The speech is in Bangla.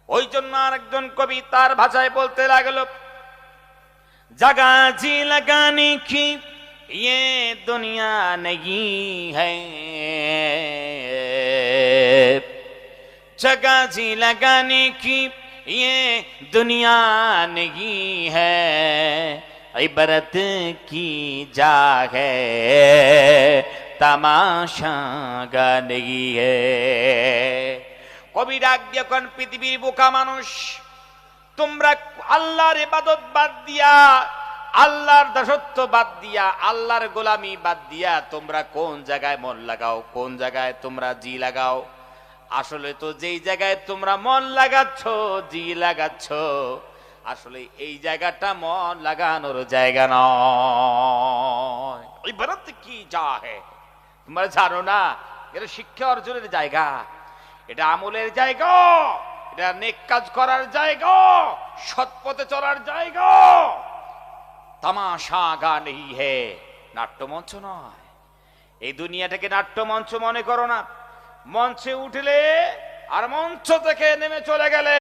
ওই জন্য আরেকজন কবি তার ভাষায় বলতে লাগলো, जगह जी लगाने की ये दुनिया नहीं है, जगह जी लगाने की ये दुनिया नहीं है, इबरत की जा है तमाशा गा नहीं है। কবি ডাক দিয়ে কোন পৃথিবীর বোকা মানুষ, তোমরা আল্লাহর ইবাদত বাদ দিয়া, আল্লাহর দাসত্ব বাদ দিয়া, আল্লাহর গোলামি বাদ দিয়া তোমরা কোন জায়গায় মন লাগাও, কোন জায়গায় তোমরা জি লাগাও? আসলে তো যেই জায়গায় তোমরা মন লাগাচ্ছ, জি লাগাচ্ছ, আসলে এই জায়গাটা মন লাগানোর জায়গা নয়। ইবাদত কি যা হে, তোমরা জানো না এটা শিক্ষা অর্জনের জায়গা, এটা আমলের জায়গা, এটা নেক কাজ করার জায়গা, সৎ পথে চলার জায়গা। তামাশা গা নেই হে, নাট্যমঞ্চ নয়। এই দুনিয়াটাকে নাট্যমঞ্চ মনে করো না। মঞ্চে উঠলে আর মঞ্চ থেকে নেমে চলে গেলে